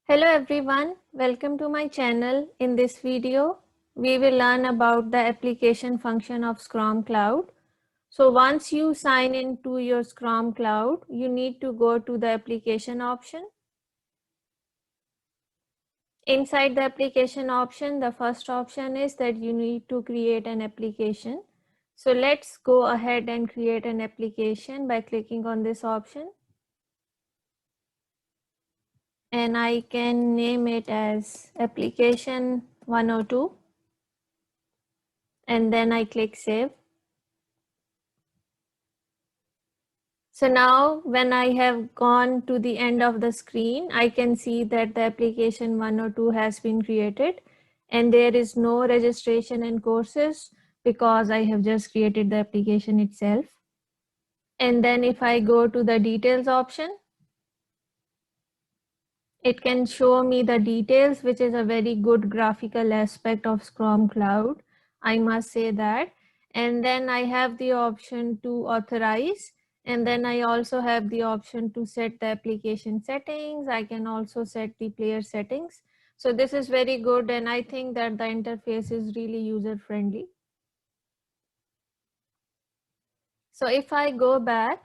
Hello everyone, welcome to my channel. In this video, we will learn about the application function of Scrum Cloud. So once you sign into your Scrum Cloud, you need to go to the application option. Inside the application option, the first option is that you need to create an application. So let's go ahead and create an application by clicking on this option. And I can name it as application 102. And then I click save. So now when I have gone to the end of the screen, I can see that the application 102 has been created and there is no registration and courses because I have just created the application itself. And then if I go to the details option, it can show me the details, which is a very good graphical aspect of Scrum Cloud, I must say that. And then I have the option to authorize, and then I also have the option to set the application settings. I can also set the player settings. So this is very good, and I think that the interface is really user friendly. So if I go back,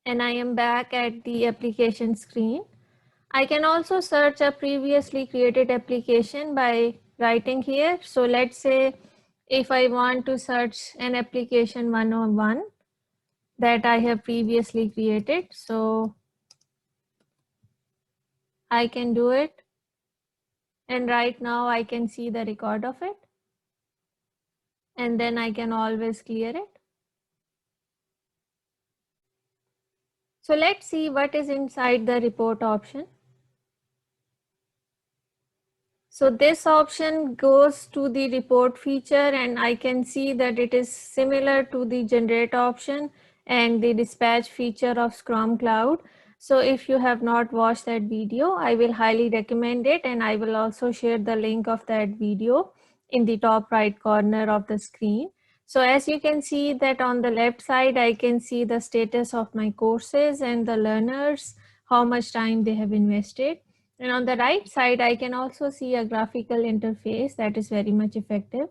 and I am back at the application screen, I can also search a previously created application by writing here. So let's say if I want to search an application 101 that I have previously created, so I can do it. And right now I can see the record of it. And then I can always clear it. So let's see what is inside the report option. So this option goes to the report feature, and I can see that it is similar to the generate option and the dispatch feature of Scrum Cloud. So if you have not watched that video, I will highly recommend it, and I will also share the link of that video in the top right corner of the screen. So as you can see that on the left side, I can see the status of my courses and the learners, how much time they have invested. And on the right side, I can also see a graphical interface that is very much effective.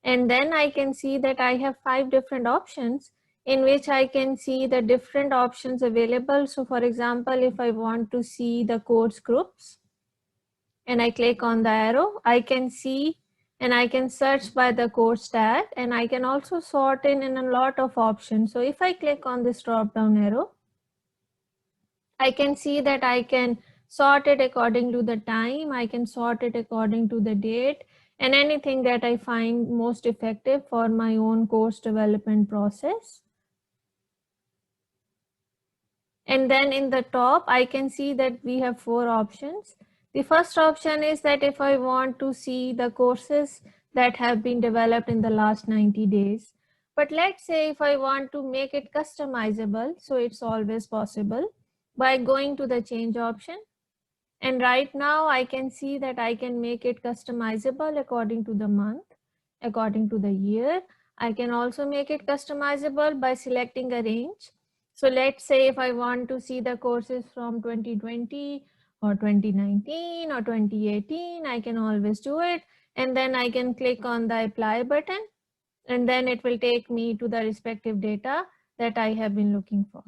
And then I can see that I have 5 different options in which I can see the different options available. So for example, if I want to see the course groups and I click on the arrow, I can see and I can search by the course tag, and I can also sort in a lot of options. So if I click on this drop down arrow, I can see that I can sort it according to the time, I can sort it according to the date, and anything that I find most effective for my own course development process. And then in the top, I can see that we have 4 options. The first option is that if I want to see the courses that have been developed in the last 90 days. But let's say if I want to make it customizable, so it's always possible by going to the change option. And right now I can see that I can make it customizable according to the month, according to the year. I can also make it customizable by selecting a range. So let's say if I want to see the courses from 2020 or 2019 or 2018, I can always do it. And then I can click on the apply button, and then it will take me to the respective data that I have been looking for.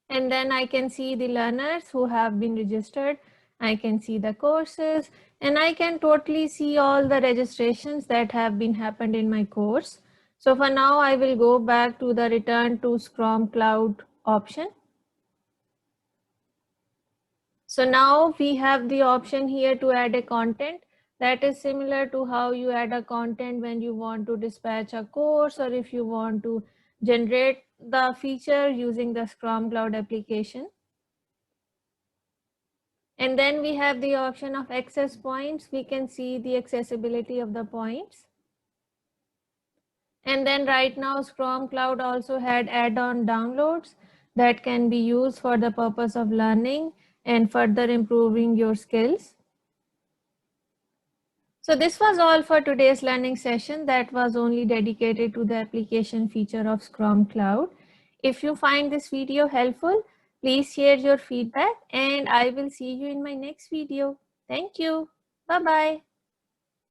And then I can see the learners who have been registered. I can see the courses, and I can totally see all the registrations that have been happened in my course. So for now, I will go back to the return to Scrum Cloud option. So now we have the option here to add a content that is similar to how you add a content when you want to dispatch a course, or if you want to generate the feature using the Scrum Cloud application. And then we have the option of access points. We can see the accessibility of the points. And then right now, Scrum Cloud also had add-on downloads that can be used for the purpose of learning and further improving your skills. So this was all for today's learning session that was only dedicated to the application feature of Scrum Cloud. If you find this video helpful, please share your feedback and I will see you in my next video. Thank you. Bye-bye.